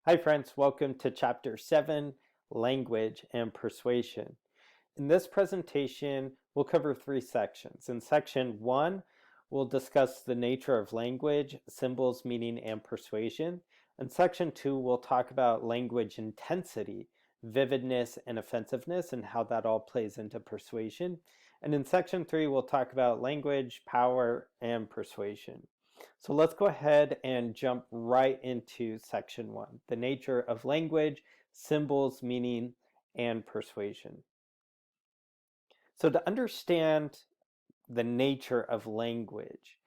Hi friends, welcome to Chapter 7, Language and Persuasion. In this presentation, we'll cover 3 sections. In Section 1, we'll discuss the nature of language, symbols, meaning, and persuasion. In Section 2, we'll talk about language intensity, vividness, and offensiveness, and how that all plays into persuasion. And in Section 3, we'll talk about language, power, and persuasion. So let's go ahead and jump right into Section 1, the nature of language, symbols, meaning, and persuasion. So to understand the nature of language,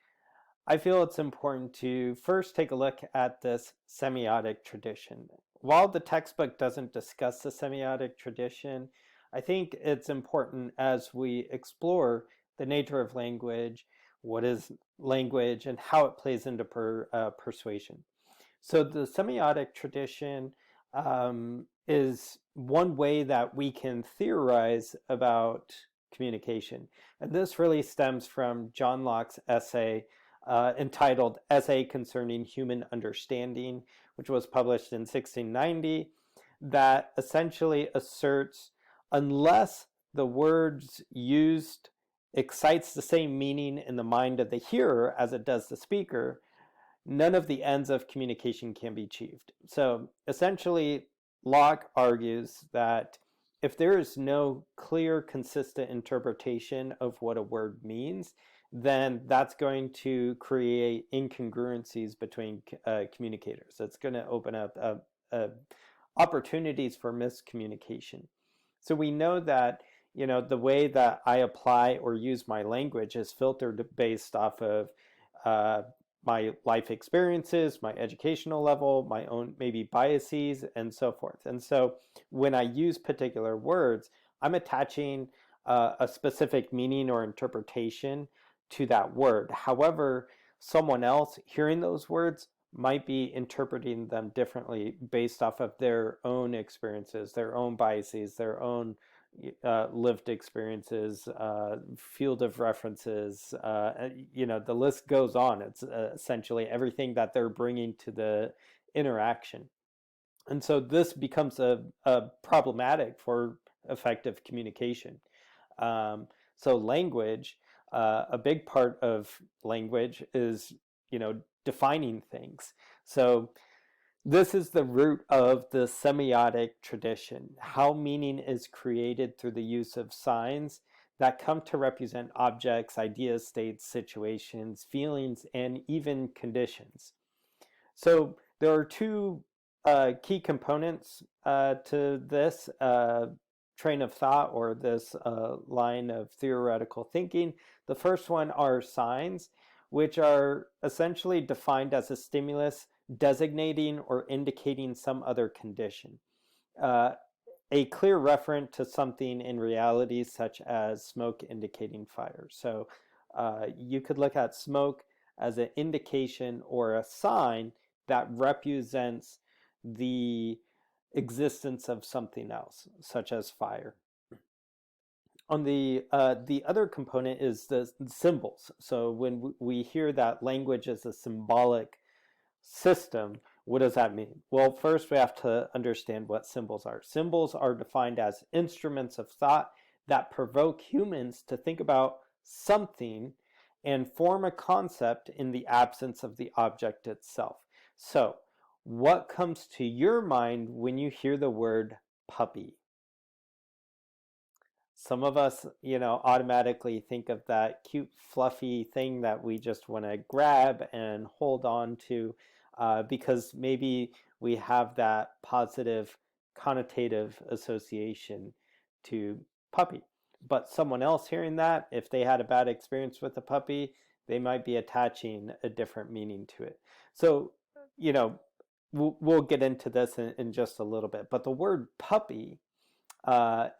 I feel it's important to first take a look at this semiotic tradition. While the textbook doesn't discuss the semiotic tradition, I think it's important as we explore the nature of language, what is language, and how it plays into persuasion. So the semiotic tradition is one way that we can theorize about communication. And this really stems from John Locke's essay entitled Essay Concerning Human Understanding, which was published in 1690, that essentially asserts unless the words used excites the same meaning in the mind of the hearer as it does the speaker, none of the ends of communication can be achieved. So essentially, Locke argues that if there is no clear, consistent interpretation of what a word means, then that's going to create incongruencies between communicators. It's going to open up opportunities for miscommunication. So we know that the way that I apply or use my language is filtered based off of my life experiences, my educational level, my own maybe biases, and so forth. And so when I use particular words, I'm attaching a specific meaning or interpretation to that word. However, someone else hearing those words might be interpreting them differently based off of their own experiences, their own biases, their own lived experiences, field of references, the list goes on. It's essentially everything that they're bringing to the interaction. And so this becomes a problematic for effective communication. So language, a big part of language is, defining things. So this is the root of the semiotic tradition, how meaning is created through the use of signs that come to represent objects, ideas, states, situations, feelings, and even conditions. So there are 2 key components to this train of thought or this line of theoretical thinking. The first one are signs, which are essentially defined as a stimulus designating or indicating some other condition. A clear reference to something in reality, such as smoke indicating fire. So you could look at smoke as an indication or a sign that represents the existence of something else, such as fire. On the other component is the symbols. So when we hear that language is a symbolic system, what does that mean? Well, first we have to understand what symbols are. Symbols are defined as instruments of thought that provoke humans to think about something and form a concept in the absence of the object itself. So, what comes to your mind when you hear the word puppy? Some of us, automatically think of that cute, fluffy thing that we just want to grab and hold on to because maybe we have that positive connotative association to puppy. But someone else hearing that, if they had a bad experience with a puppy, they might be attaching a different meaning to it. So, we'll get into this in just a little bit. But the word puppy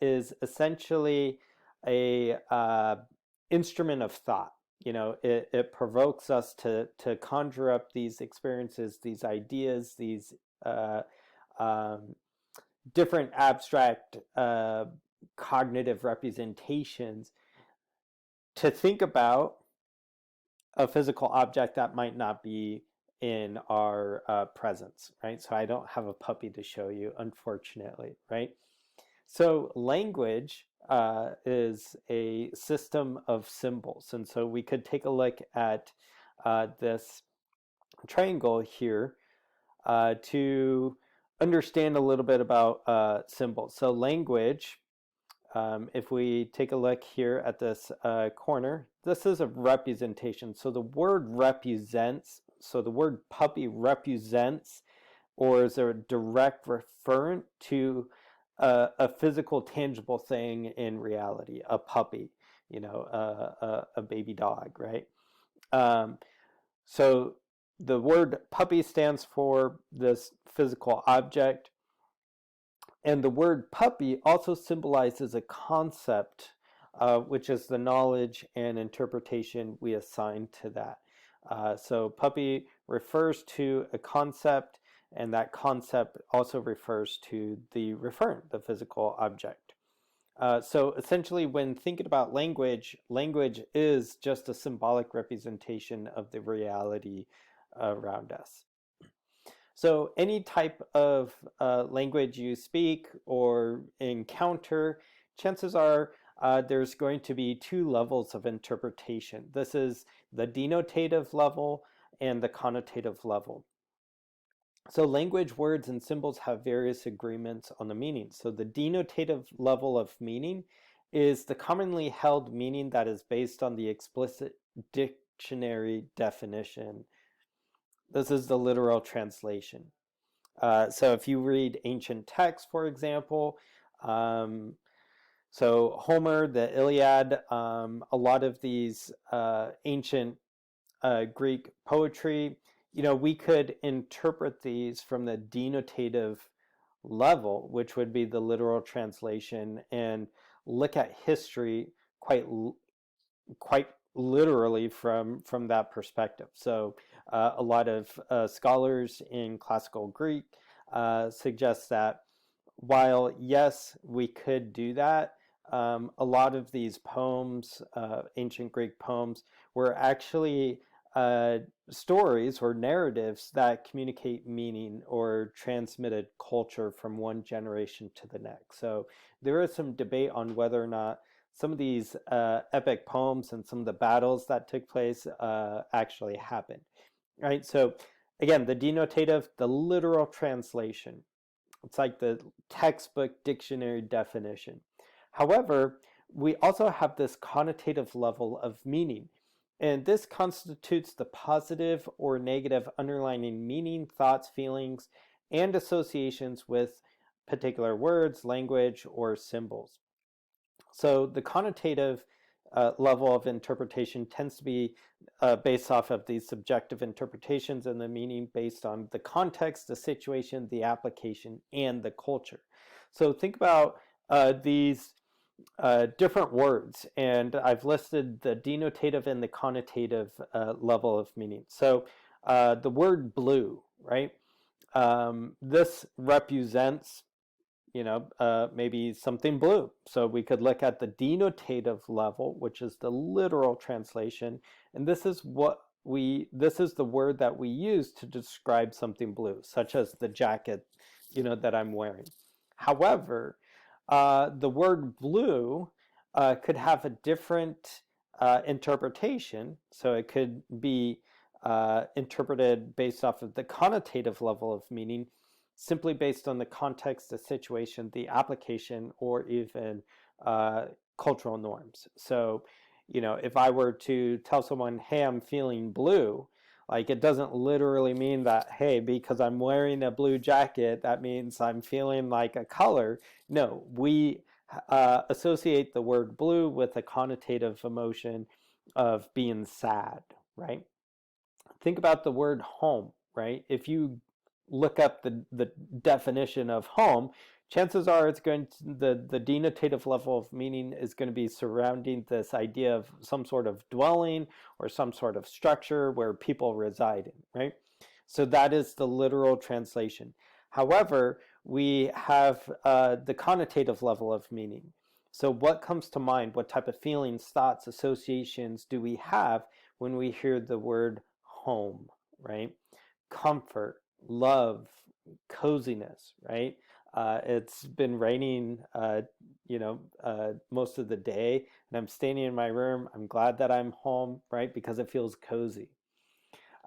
is essentially a instrument of thought. It provokes us to conjure up these experiences, these ideas, these different abstract cognitive representations to think about a physical object that might not be in our presence, right? So I don't have a puppy to show you, unfortunately, right? So language is a system of symbols. And so we could take a look at this triangle here to understand a little bit about symbols. So language, if we take a look here at this corner, this is a representation. So the word represents, so the word puppy represents or is a direct referent to a physical, tangible thing in reality, a puppy, a baby dog, right? So the word puppy stands for this physical object, and the word puppy also symbolizes a concept, which is the knowledge and interpretation we assign to that. So puppy refers to a concept, and that concept also refers to the referent, the physical object. So essentially, when thinking about language, language is just a symbolic representation of the reality around us. So any type of language you speak or encounter, chances are there's going to be two levels of interpretation. This is the denotative level and the connotative level. So language, words, and symbols have various agreements on the meaning. So the denotative level of meaning is the commonly held meaning that is based on the explicit dictionary definition. This is the literal translation. So if you read ancient texts, for example, so Homer, the Iliad, a lot of these ancient Greek poetry, we could interpret these from the denotative level, which would be the literal translation, and look at history quite literally from that perspective. So a lot of scholars in classical Greek suggest that while yes, we could do that, a lot of these poems, ancient Greek poems, were actually stories or narratives that communicate meaning or transmitted culture from one generation to the next. So there is some debate on whether or not some of these epic poems and some of the battles that took place actually happened, right? So again, the denotative, the literal translation. It's like the textbook dictionary definition. However, we also have this connotative level of meaning, and this constitutes the positive or negative underlying meaning, thoughts, feelings, and associations with particular words, language, or symbols. So the connotative level of interpretation tends to be based off of these subjective interpretations and the meaning based on the context, the situation, the application, and the culture. So think about these different words, and I've listed the denotative and the connotative level of meaning. So the word blue, right? This represents maybe something blue. So we could look at the denotative level, which is the literal translation, and this is the word that we use to describe something blue, such as the jacket, that I'm wearing. However, the word blue could have a different interpretation. So it could be interpreted based off of the connotative level of meaning, simply based on the context, the situation, the application, or even cultural norms. So, if I were to tell someone, hey, I'm feeling blue, like it doesn't literally mean that, hey, because I'm wearing a blue jacket, that means I'm feeling like a color. No, we associate the word blue with a connotative emotion of being sad, right? Think about the word home, right? If you look up the definition of home, chances are it's going to, the denotative level of meaning is going to be surrounding this idea of some sort of dwelling or some sort of structure where people reside in, right? So that is the literal translation. However, we have the connotative level of meaning. So what comes to mind? What type of feelings, thoughts, associations do we have when we hear the word home, right? comfort, love, coziness, right? It's been raining, most of the day, and I'm standing in my room. I'm glad that I'm home, right? Because it feels cozy.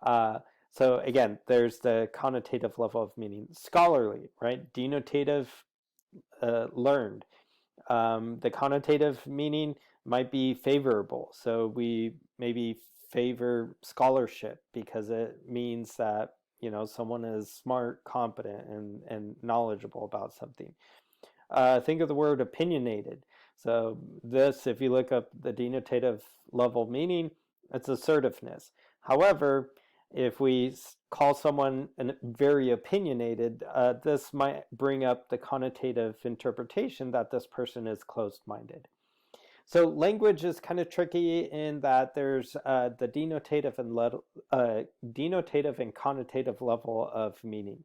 Uh, so again, there's the connotative level of meaning. Scholarly, right? Denotative, learned. The connotative meaning might be favorable. So we maybe favor scholarship because it means that someone is smart, competent, and knowledgeable about something. Think of the word opinionated. So this, if you look up the denotative level meaning, it's assertiveness. However, if we call someone very opinionated, this might bring up the connotative interpretation that this person is closed-minded. So language is kind of tricky in that there's the denotative and connotative level of meaning.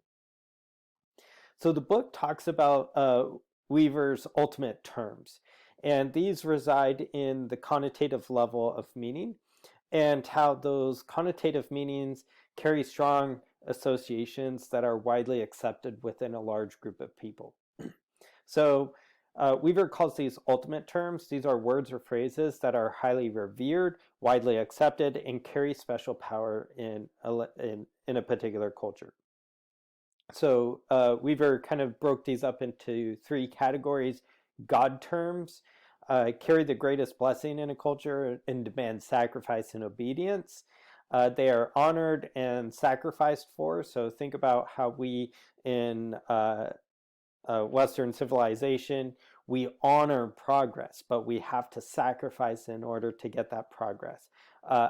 So the book talks about Weaver's ultimate terms, and these reside in the connotative level of meaning and how those connotative meanings carry strong associations that are widely accepted within a large group of people. So Weaver calls these ultimate terms. These are words or phrases that are highly revered, widely accepted, and carry special power in a particular culture. So Weaver kind of broke these up into three categories. God terms carry the greatest blessing in a culture and demand sacrifice and obedience. They are honored and sacrificed for. So think about how we in Western civilization, we honor progress, but we have to sacrifice in order to get that progress.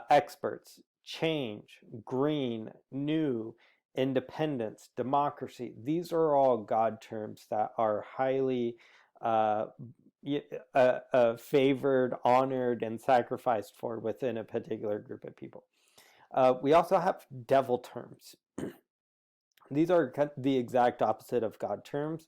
Experts, change, green, new, independence, democracy. These are all God terms that are highly favored, honored, and sacrificed for within a particular group of people. We also have devil terms. These are the exact opposite of God terms.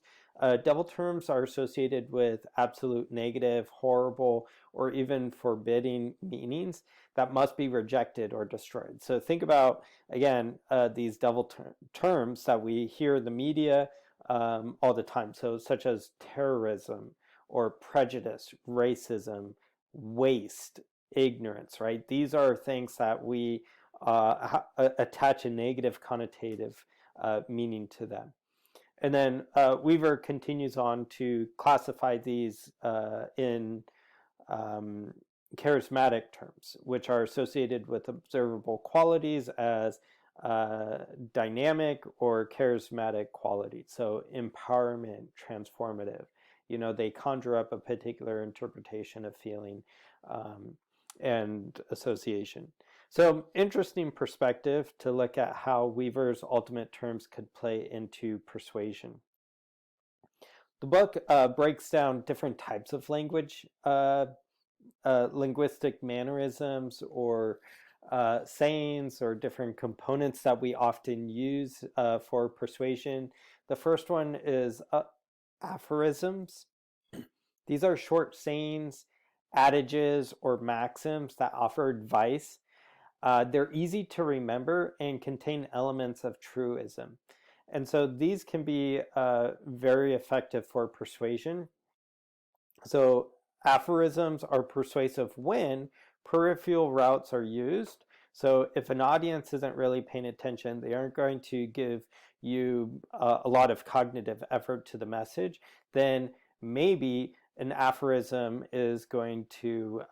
Devil terms are associated with absolute negative, horrible, or even forbidding meanings that must be rejected or destroyed. So think about, again, these devil terms that we hear in the media all the time. So such as terrorism or prejudice, racism, waste, ignorance, right? These are things that we attach a negative connotative meaning to them. And then Weaver continues on to classify these in charismatic terms, which are associated with observable qualities as dynamic or charismatic qualities. So empowerment, transformative. They conjure up a particular interpretation of feeling and association. So interesting perspective to look at how Weaver's ultimate terms could play into persuasion. The book breaks down different types of language, linguistic mannerisms or sayings or different components that we often use for persuasion. The first one is aphorisms. These are short sayings, adages, or maxims that offer advice. They're easy to remember and contain elements of truism. And so these can be very effective for persuasion. So aphorisms are persuasive when peripheral routes are used. So if an audience isn't really paying attention, they aren't going to give you a lot of cognitive effort to the message, then maybe an aphorism is going to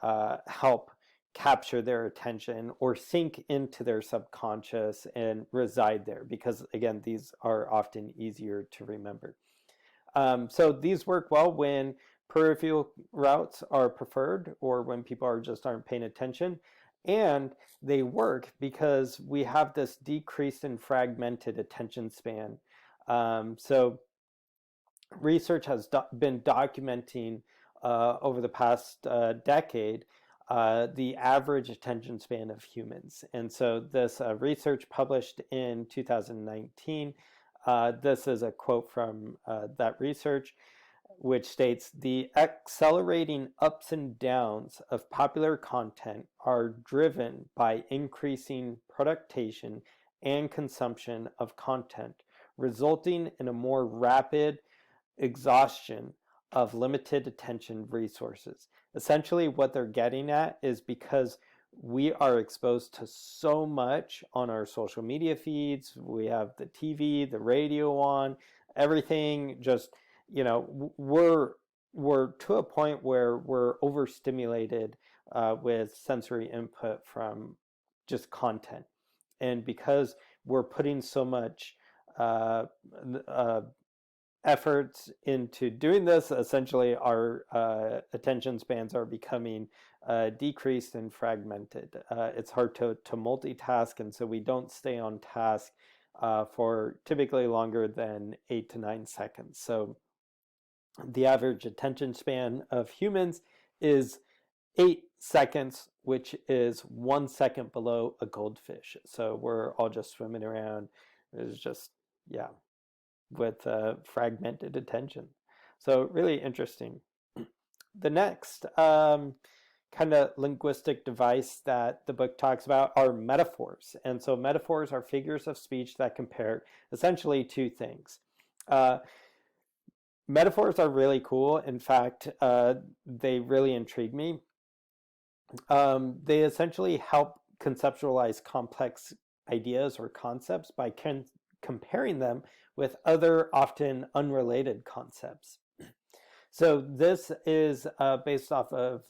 help capture their attention or sink into their subconscious and reside there, because again, these are often easier to remember. So these work well when peripheral routes are preferred or when people aren't paying attention. And they work because we have this decreased and fragmented attention span. So research has been documenting over the past decade the average attention span of humans. And so this research published in 2019, this is a quote from that research, which states, "The accelerating ups and downs of popular content are driven by increasing productation and consumption of content, resulting in a more rapid exhaustion of limited attention resources. Essentially, what they're getting at is because we are exposed to so much on our social media feeds, we have the TV, the radio on, everything just, we're to a point where we're overstimulated with sensory input from just content. And because we're putting so much uh, uh, efforts into doing this, essentially our attention spans are becoming decreased and fragmented. It's hard to multitask, and so we don't stay on task for typically longer than 8 to 9 seconds. So the average attention span of humans is 8 seconds, which is 1 second below a goldfish. So we're all just swimming around. It's just, yeah, with fragmented attention. So really interesting. The next kind of linguistic device that the book talks about are metaphors. And so metaphors are figures of speech that compare essentially two things. Metaphors are really cool. In fact, they really intrigue me. They essentially help conceptualize complex ideas or concepts by comparing them with other often unrelated concepts. So this is based off of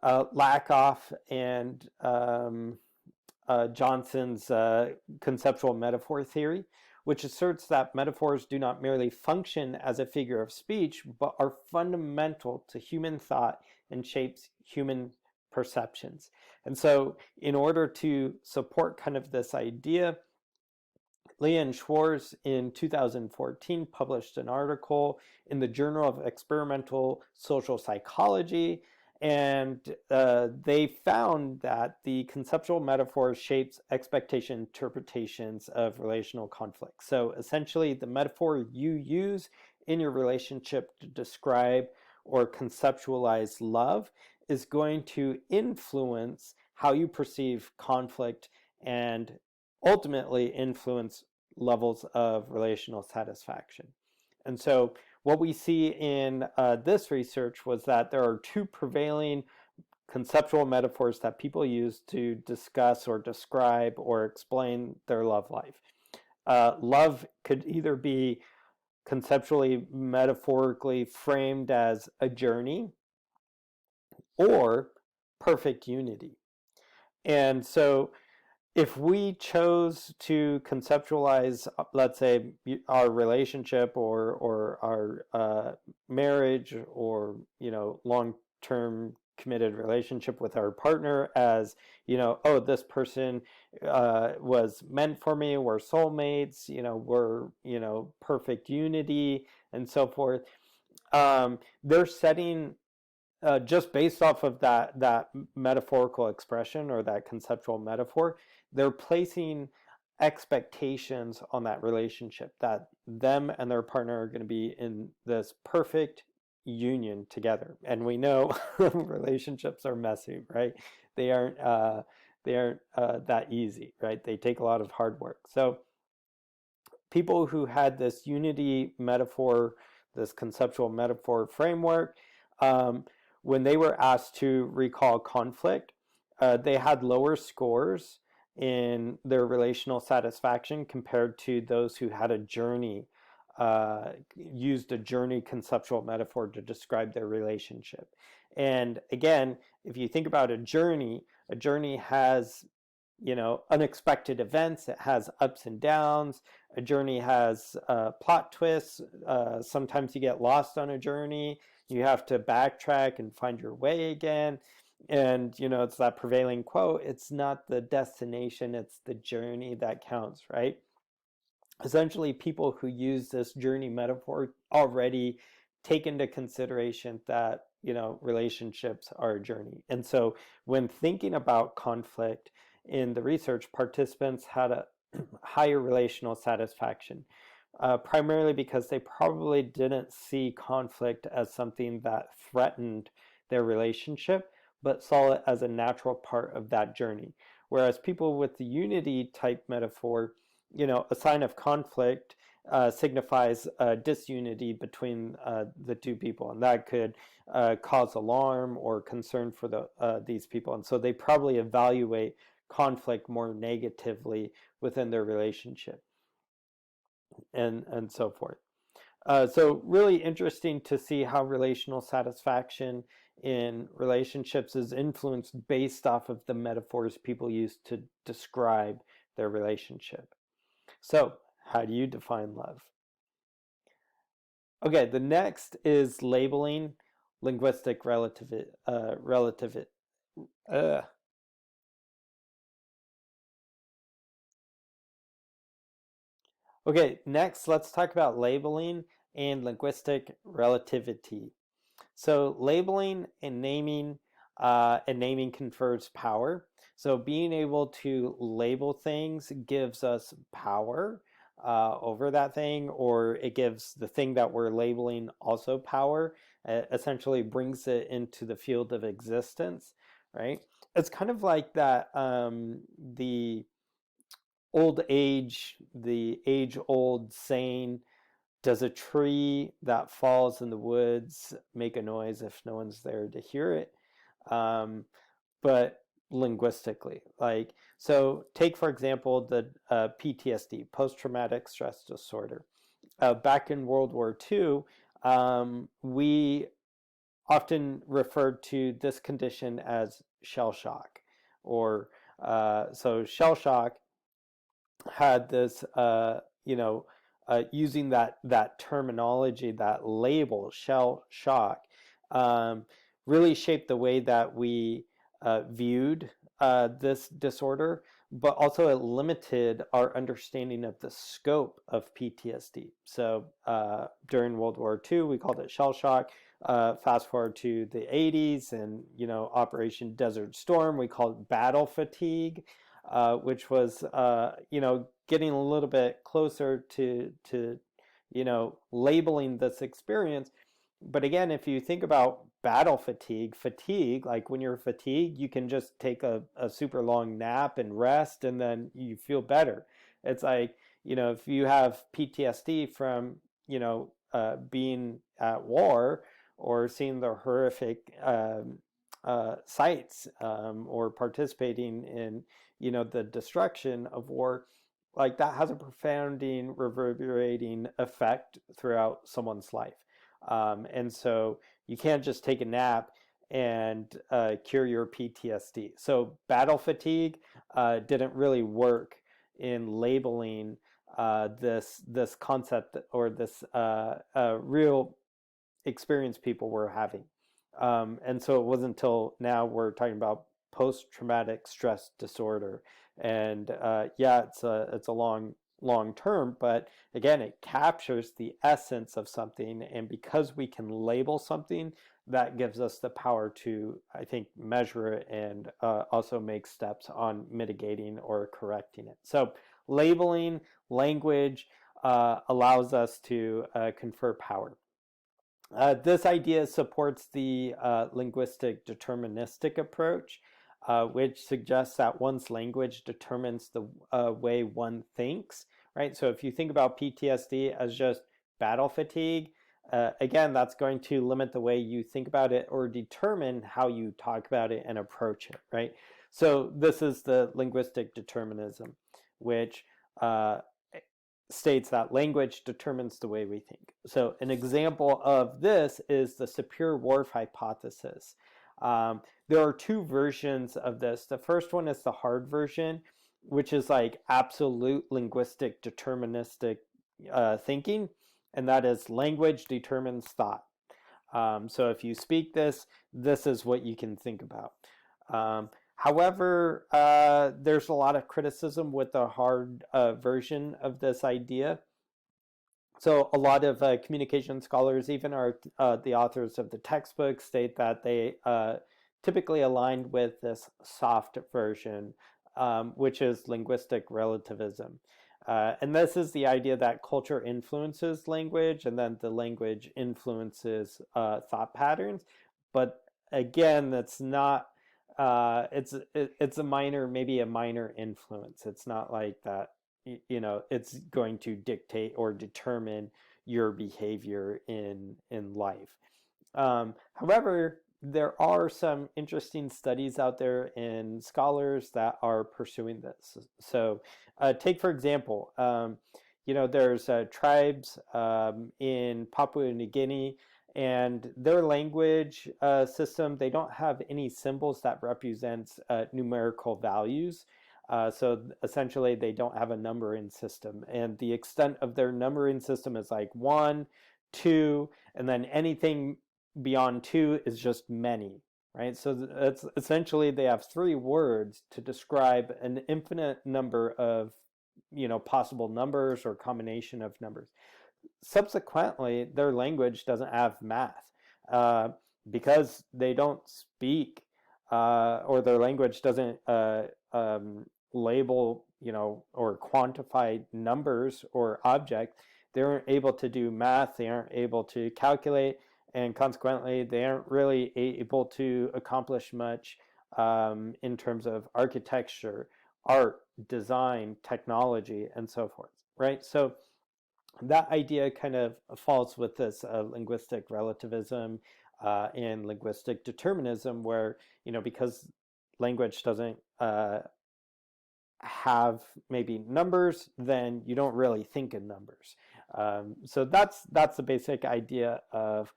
Lakoff and Johnson's conceptual metaphor theory, which asserts that metaphors do not merely function as a figure of speech, but are fundamental to human thought and shapes human perceptions. And so in order to support kind of this idea, Leon Schwartz in 2014 published an article in the Journal of Experimental Social Psychology, and they found that the conceptual metaphor shapes expectation interpretations of relational conflict. So essentially, the metaphor you use in your relationship to describe or conceptualize love is going to influence how you perceive conflict and ultimately influence levels of relational satisfaction. And so what we see in this research was that there are two prevailing conceptual metaphors that people use to discuss or describe or explain their love life. Love could either be conceptually, metaphorically framed as a journey or perfect unity. And so if we chose to conceptualize, let's say, our relationship or our marriage or, long-term committed relationship with our partner as, oh, this person was meant for me, we're soulmates, we're, perfect unity and so forth. They're setting just based off of that metaphorical expression or that conceptual metaphor, they're placing expectations on that relationship that them and their partner are going to be in this perfect union together. And we know relationships are messy, right? They aren't that easy, right? They take a lot of hard work. So people who had this unity metaphor, this conceptual metaphor framework, when they were asked to recall conflict, they had lower scores in their relational satisfaction compared to those who had a journey, used a journey conceptual metaphor to describe their relationship. And again, if you think about a journey has, unexpected events. It has ups and downs. A journey has plot twists. Sometimes you get lost on a journey. You have to backtrack and find your way again. And, it's that prevailing quote, it's not the destination, it's the journey that counts, right? Essentially, people who use this journey metaphor already take into consideration that, relationships are a journey. And so when thinking about conflict in the research, participants had a higher relational satisfaction. Primarily because they probably didn't see conflict as something that threatened their relationship, but saw it as a natural part of that journey. Whereas people with the unity type metaphor, a sign of conflict signifies disunity between the two people, and that could cause alarm or concern for these people. And so they probably evaluate conflict more negatively within their relationship, and so forth. So really interesting to see how relational satisfaction in relationships is influenced based off of the metaphors people use to describe their relationship. So how do you define love? Okay, the next is labeling, linguistic relative. Uh, okay, next let's talk about labeling and linguistic relativity. So labeling and naming confers power. So being able to label things gives us power over that thing, or it gives the thing that we're labeling also power. Essentially brings it into the field of existence, right? It's kind of like that the age-old saying, does a tree that falls in the woods make a noise if no one's there to hear it? But linguistically, so take for example the PTSD, post-traumatic stress disorder. Back in World War II, we often referred to this condition as shell shock, or so shell shock had this, using that terminology, that label, shell shock, um, really shaped the way that we viewed this disorder, but also it limited our understanding of the scope of PTSD. So during World War II, we called it shell shock. Fast forward to the 80s and, Operation Desert Storm, we called it battle fatigue. Which was, getting a little bit closer to labeling this experience. But again, if you think about battle fatigue, like when you're fatigued, you can just take a super long nap and rest, and then you feel better. It's like, if you have PTSD from, being at war or seeing the horrific sights, or participating in the destruction of war, like that has a profounding reverberating effect throughout someone's life. And so you can't just take a nap and cure your PTSD. So battle fatigue didn't really work in labeling this concept, or this real experience people were having. And so it wasn't until now we're talking about post-traumatic stress disorder. And it's a long term, but again, it captures the essence of something. And because we can label something, that gives us the power to, I think, measure it and also make steps on mitigating or correcting it. So labeling, language allows us to confer power. This idea supports the linguistic deterministic approach, which suggests that one's language determines the way one thinks, right? So if you think about PTSD as just battle fatigue, again, that's going to limit the way you think about it or determine how you talk about it and approach it, right? So this is the linguistic determinism, which states that language determines the way we think. So an example of this is the Sapir-Whorf hypothesis. There are two versions of this. The first one is the hard version, which is like absolute linguistic deterministic thinking, and that is language determines thought. So if you speak this, this is what you can think about. However, there's a lot of criticism with the hard version of this idea. So a lot of communication scholars, even the authors of the textbook, state that they typically aligned with this soft version, which is linguistic relativism. And this is the idea that culture influences language, and then the language influences thought patterns. But again, that's not It's a minor, maybe a minor influence. It's not like that, it's going to dictate or determine your behavior in life. However, there are some interesting studies out there and scholars that are pursuing this. So, take for example, there's tribes in Papua New Guinea, and their language system, they don't have any symbols that represents numerical values. So essentially, they don't have a numbering system, and the extent of their numbering system is like one, two, and then anything beyond two is just many, right? So that's essentially they have three words to describe an infinite number of possible numbers or combination of numbers. Subsequently, their language doesn't have math uh, because they don't speak, or their language doesn't label, or quantify numbers or objects. They aren't able to do math. They aren't able to calculate, and consequently, they aren't really able to accomplish much in terms of architecture, art, design, technology, and so forth. Right. So that idea kind of falls with this linguistic relativism and linguistic determinism, where because language doesn't have maybe numbers, then you don't really think in numbers. So that's the basic idea of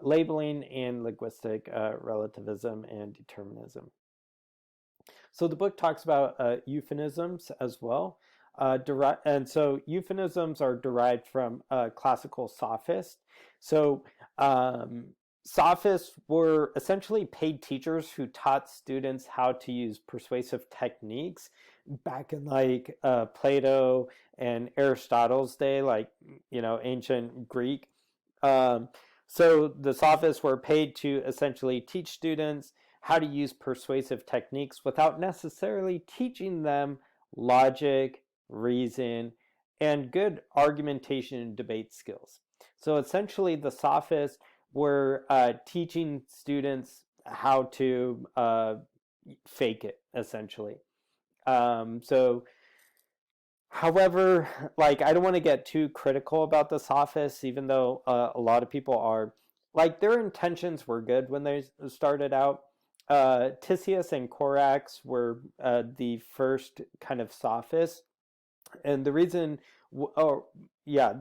labeling and linguistic relativism and determinism. So the book talks about euphemisms as well. And so euphemisms are derived from classical sophists. So sophists were essentially paid teachers who taught students how to use persuasive techniques back in like Plato and Aristotle's day, like ancient Greek. Um, so the sophists were paid to essentially teach students how to use persuasive techniques without necessarily teaching them logic, reason, and good argumentation and debate skills. So essentially, the sophists were teaching students how to fake it, essentially. So, however, like I don't want to get too critical about the sophists, even though a lot of people are. Like their intentions were good when they started out. Tisius and Corax were the first kind of sophists, and the reason, oh yeah,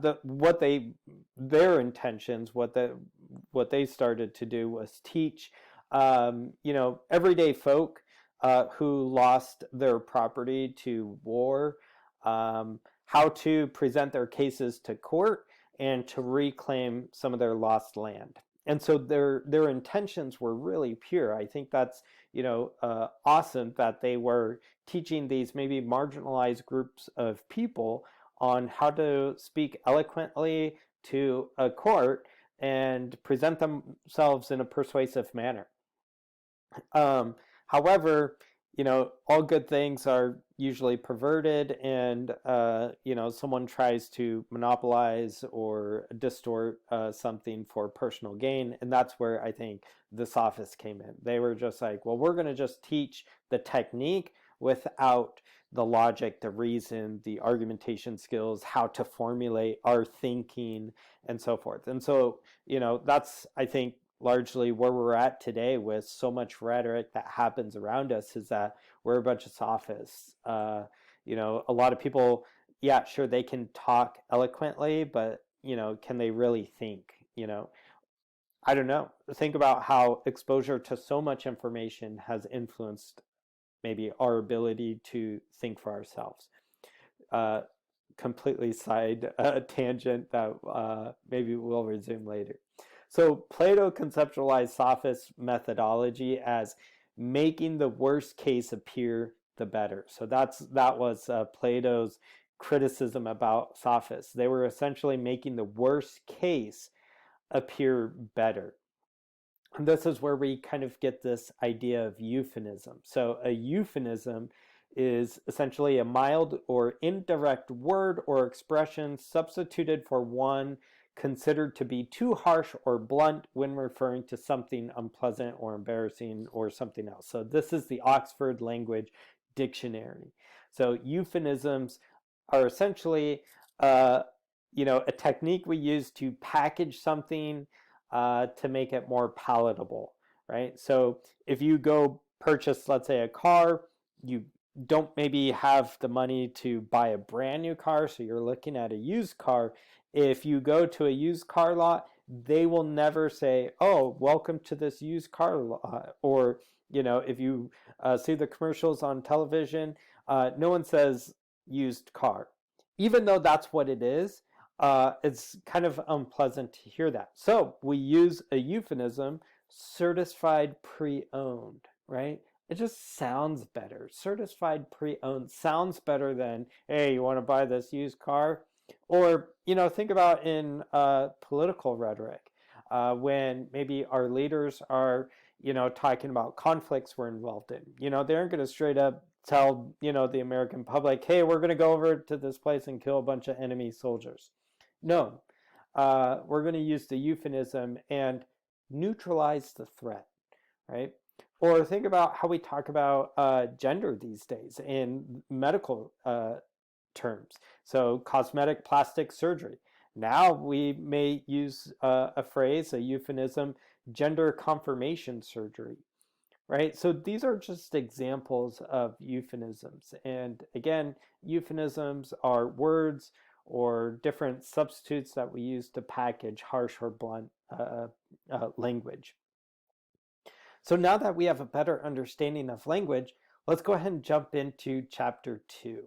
their intentions, what they started to do was teach, everyday folk who lost their property to war, how to present their cases to court and to reclaim some of their lost land. And so their intentions were really pure. I think that's awesome that they were teaching these maybe marginalized groups of people on how to speak eloquently to a court and present themselves in a persuasive manner. However, all good things are usually perverted, and someone tries to monopolize or distort something for personal gain, and that's where I think the sophists came in. They were just like, well, we're going to just teach the technique without the logic, the reason, the argumentation skills, how to formulate our thinking, and so forth. And so, that's, I think, largely where we're at today with so much rhetoric that happens around us, is that we're a bunch of sophists. A lot of people, yeah, sure, they can talk eloquently, but, can they really think? I don't know. Think about how exposure to so much information has influenced maybe our ability to think for ourselves. Uh, Completely side tangent that maybe we'll resume later. So Plato conceptualized sophist methodology as making the worst case appear the better. So that was Plato's criticism about sophists. They were essentially making the worst case appear better. And this is where we kind of get this idea of euphemism. So a euphemism is essentially a mild or indirect word or expression substituted for one considered to be too harsh or blunt when referring to something unpleasant or embarrassing or something else. So this is the Oxford Language Dictionary. So euphemisms are essentially, a technique we use to package something to make it more palatable, right? So if you go purchase, let's say, a car, you don't maybe have the money to buy a brand new car, so you're looking at a used car. If you go to a used car lot, they will never say, "Oh, welcome to this used car lot." Or, if you see the commercials on television, no one says used car. Even though that's what it is, it's kind of unpleasant to hear that. So we use a euphemism, certified pre-owned, right? It just sounds better. Certified pre-owned sounds better than, hey, you want to buy this used car? Or, think about in political rhetoric, when maybe our leaders are, talking about conflicts we're involved in. They aren't going to straight up tell, the American public, hey, we're going to go over to this place and kill a bunch of enemy soldiers. No, we're going to use the euphemism and neutralize the threat, right? Or think about how we talk about gender these days in medical terms. So cosmetic plastic surgery. Now we may use a phrase, a euphemism, gender confirmation surgery, right? So these are just examples of euphemisms. And again, euphemisms are words or different substitutes that we use to package harsh or blunt language. So now that we have a better understanding of language, let's go ahead and jump into chapter 2.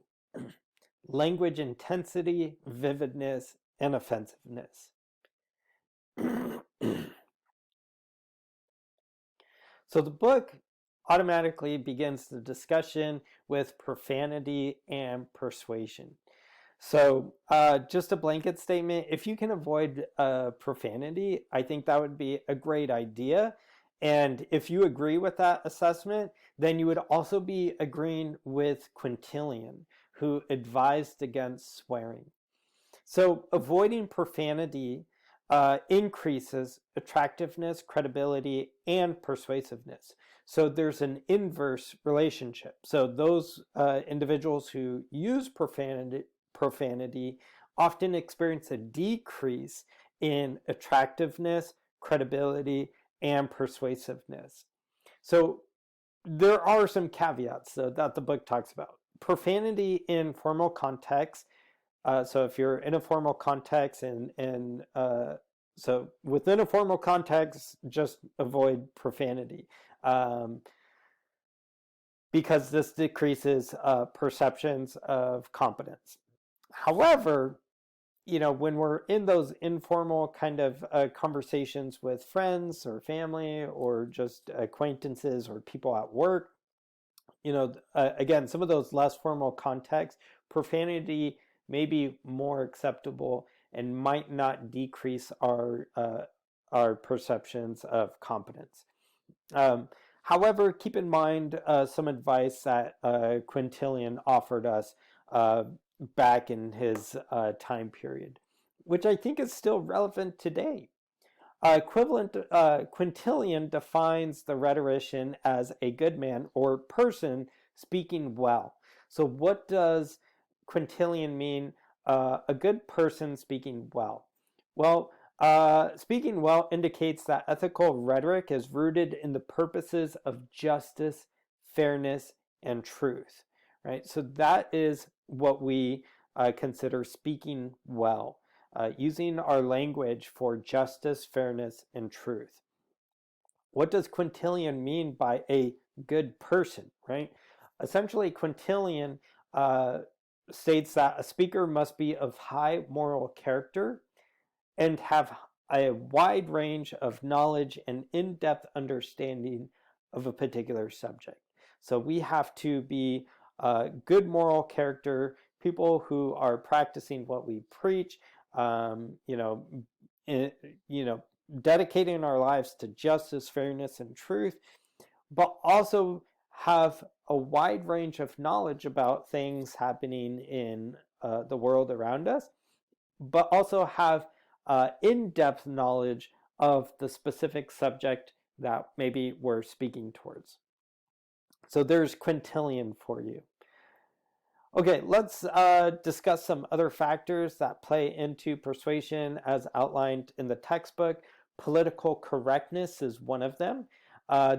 Language intensity, vividness, and offensiveness. So the book automatically begins the discussion with profanity and persuasion. So just a blanket statement, if you can avoid profanity, I think that would be a great idea. And if you agree with that assessment, then you would also be agreeing with Quintilian, who advised against swearing. So avoiding profanity increases attractiveness, credibility, and persuasiveness. So there's an inverse relationship. So those individuals who use profanity often experience a decrease in attractiveness, credibility, and persuasiveness. So there are some caveats that the book talks about. Profanity in formal context. So if you're in a formal context and so within a formal context, just avoid profanity because this decreases perceptions of competence. However, when we're in those informal kind of conversations with friends or family or just acquaintances or people at work, again, some of those less formal contexts, profanity may be more acceptable and might not decrease our perceptions of competence. However, keep in mind some advice that Quintilian offered us back in his time period, which I think is still relevant today. Quintilian defines the rhetorician as a good man or person speaking well. So what does Quintilian mean, a good person speaking well? Well, speaking well indicates that ethical rhetoric is rooted in the purposes of justice, fairness, and truth, right? So that is what we consider speaking well. Using our language for justice, fairness, and truth. What does Quintilian mean by a good person, right? Essentially, Quintilian states that a speaker must be of high moral character and have a wide range of knowledge and in-depth understanding of a particular subject. So we have to be good moral character, people who are practicing what we preach, dedicating our lives to justice, fairness, and truth, but also have a wide range of knowledge about things happening in the world around us, but also have in-depth knowledge of the specific subject that maybe we're speaking towards. So there's quintillion for you. Okay, let's discuss some other factors that play into persuasion as outlined in the textbook. Political correctness is one of them.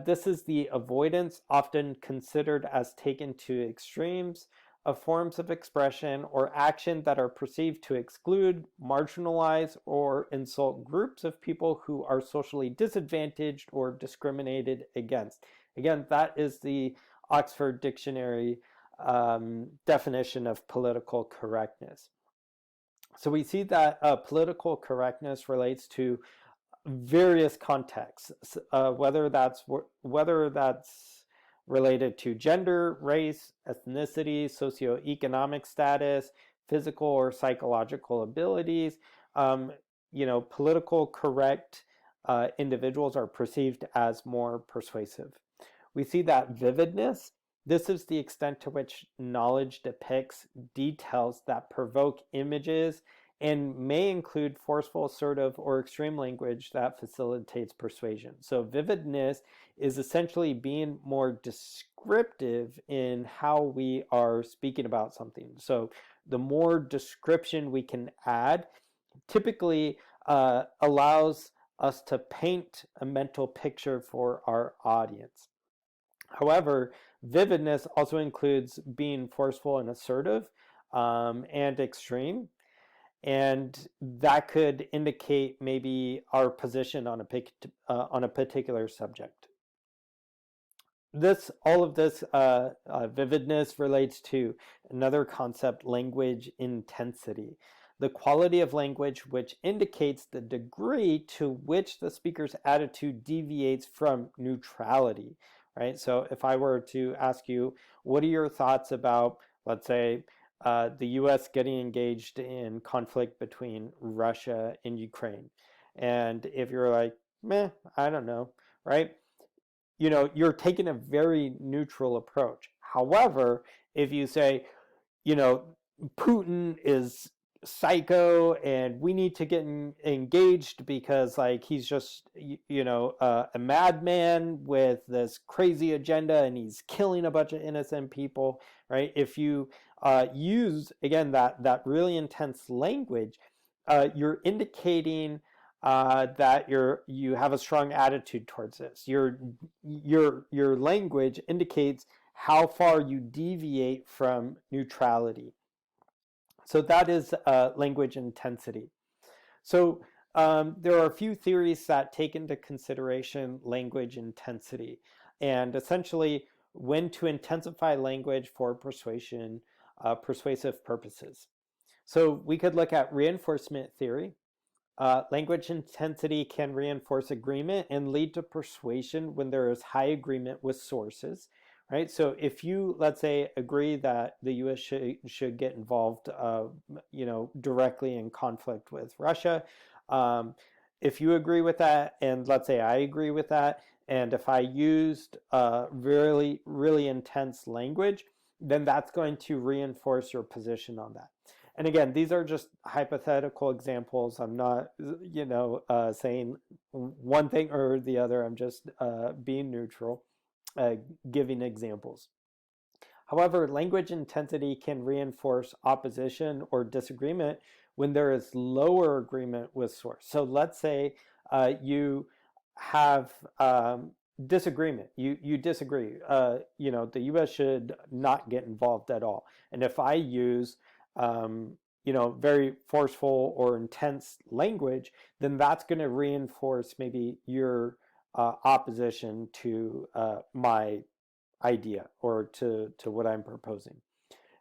This is the avoidance, often considered as taken to extremes, of forms of expression or action that are perceived to exclude, marginalize, or insult groups of people who are socially disadvantaged or discriminated against. Again, that is the Oxford Dictionary definition of political correctness. So we see that political correctness relates to various contexts, whether that's related to gender, race, ethnicity, socioeconomic status, physical or psychological abilities. Political correct individuals are perceived as more persuasive. We see that vividness. This is the extent to which knowledge depicts details that provoke images and may include forceful, assertive, or extreme language that facilitates persuasion. So vividness is essentially being more descriptive in how we are speaking about something. So the more description we can add, typically allows us to paint a mental picture for our audience. However, vividness also includes being forceful and assertive and extreme. And that could indicate maybe our position on a particular subject. All of this vividness relates to another concept, language intensity. The quality of language which indicates the degree to which the speaker's attitude deviates from neutrality, right? So if I were to ask you, what are your thoughts about, let's say, the U.S. getting engaged in conflict between Russia and Ukraine? And if you're like, meh, I don't know, right? You're taking a very neutral approach. However, if you say, Putin is psycho and we need to get engaged because he's just a madman with this crazy agenda and he's killing a bunch of innocent people, right? If you use again that really intense language, you're indicating that you have a strong attitude towards this. Your language indicates how far you deviate from neutrality. So that is language intensity. So there are a few theories that take into consideration language intensity, and essentially when to intensify language for persuasion, persuasive purposes. So we could look at reinforcement theory. Language intensity can reinforce agreement and lead to persuasion when there is high agreement with sources, right? So if you, let's say, agree that the U.S. should get involved, directly in conflict with Russia, if you agree with that, and let's say I agree with that, and if I used really, really intense language, then that's going to reinforce your position on that. And again, these are just hypothetical examples. I'm not, saying one thing or the other. I'm just being neutral, giving examples. However, language intensity can reinforce opposition or disagreement when there is lower agreement with source. So let's say you have disagreement. You disagree. The U.S. should not get involved at all. And if I use very forceful or intense language, then that's going to reinforce maybe your opposition to my idea or to what I'm proposing.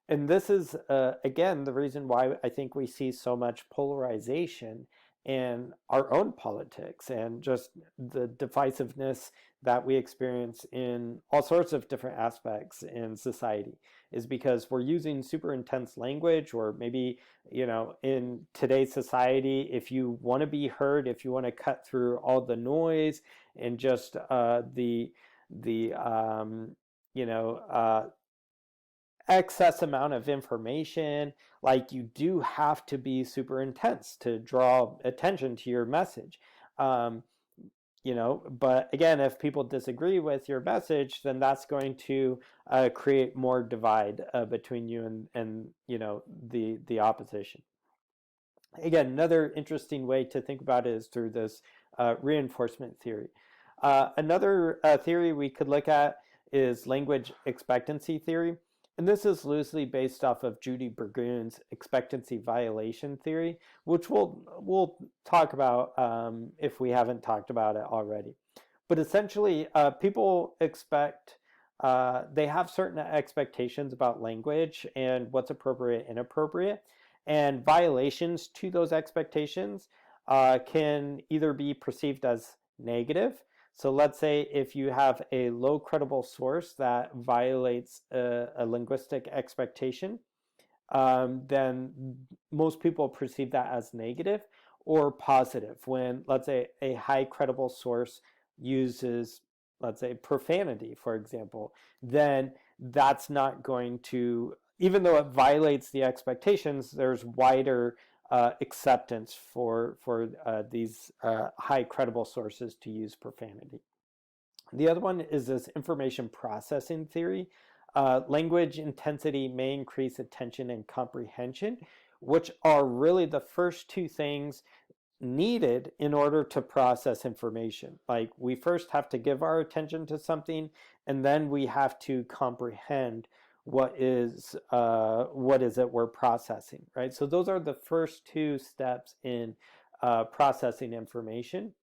And this is, again, the reason why I think we see so much polarization in our own politics and just the divisiveness that we experience in all sorts of different aspects in society, is because we're using super intense language, or maybe, in today's society, if you want to be heard, if you want to cut through all the noise and just excess amount of information, like you do have to be super intense to draw attention to your message. Um, but again, if people disagree with your message, then that's going to create more divide between you and the opposition. Again, another interesting way to think about it is through this reinforcement theory. Another theory we could look at is language expectancy theory. And this is loosely based off of Judy Burgoon's expectancy violation theory, which we'll talk about if we haven't talked about it already. But essentially, people they have certain expectations about language and what's appropriate and inappropriate. And violations to those expectations can either be perceived as negative. So let's say if you have a low credible source that violates a linguistic expectation, then most people perceive that as negative or positive. When, let's say, a high credible source uses, let's say, profanity, for example, then that's not going to, even though it violates the expectations, there's wider acceptance for these high credible sources to use profanity. The other one is this information processing theory. Language intensity may increase attention and comprehension, which are really the first two things needed in order to process information. Like, we first have to give our attention to something, and then we have to comprehend what is it we're processing, right? So those are the first two steps in processing information.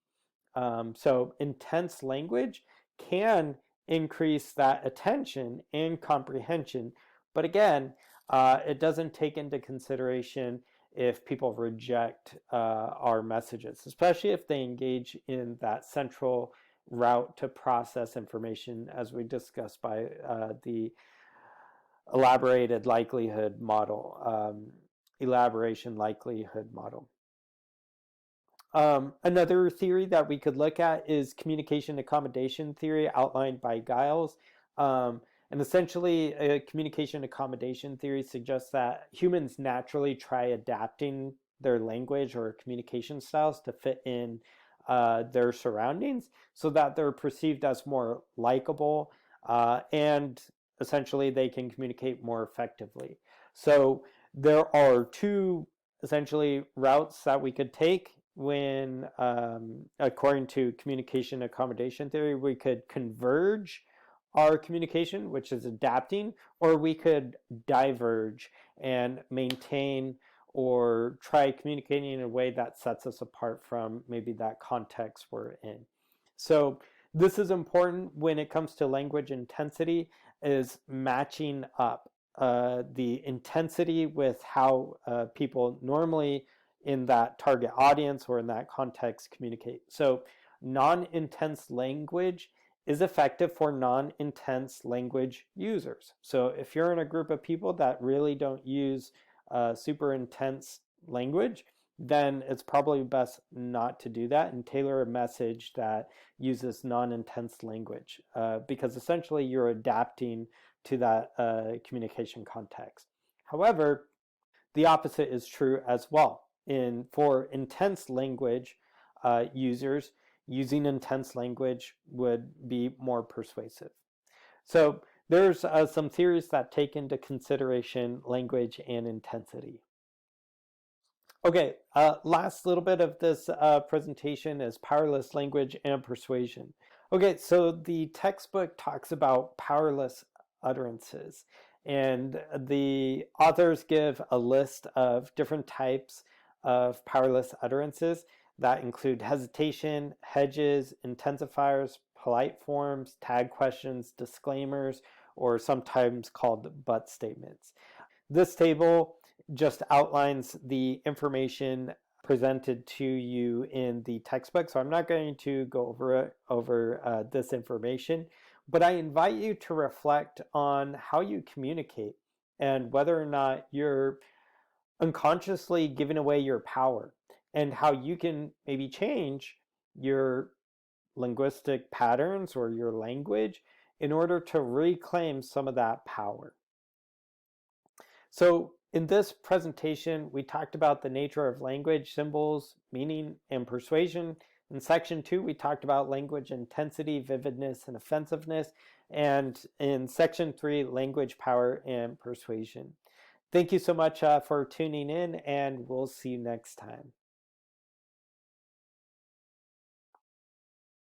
So intense language can increase that attention and comprehension, but again, it doesn't take into consideration if people reject our messages, especially if they engage in that central route to process information, as we discussed by the elaborated likelihood model, elaboration likelihood model. Another theory that we could look at is communication accommodation theory outlined by Giles. And essentially, communication accommodation theory suggests that humans naturally try adapting their language or communication styles to fit in their surroundings so that they're perceived as more likable and essentially they can communicate more effectively. So there are two essentially routes that we could take when, according to communication accommodation theory, we could converge our communication, which is adapting, or we could diverge and maintain or try communicating in a way that sets us apart from maybe that context we're in. So this is important when it comes to language intensity, is matching up the intensity with how people normally in that target audience or in that context communicate. So non-intense language is effective for non-intense language users. So if you're in a group of people that really don't use super intense language, then it's probably best not to do that and tailor a message that uses non-intense language because essentially you're adapting to that communication context. However, the opposite is true as well. For intense language users, using intense language would be more persuasive. So there's some theories that take into consideration language and intensity. Okay, last little bit of this presentation is powerless language and persuasion. Okay, so the textbook talks about powerless utterances, and the authors give a list of different types of powerless utterances that include hesitation, hedges, intensifiers, polite forms, tag questions, disclaimers, or sometimes called but statements. This table just outlines the information presented to you in the textbook, so I'm not going to go over this information, but I invite you to reflect on how you communicate and whether or not you're unconsciously giving away your power and how you can maybe change your linguistic patterns or your language in order to reclaim some of that power. So in this presentation, we talked about the nature of language, symbols, meaning, and persuasion. In section 2, we talked about language intensity, vividness, and offensiveness. And in section 3, language power and persuasion. Thank you so much for tuning in, and we'll see you next time.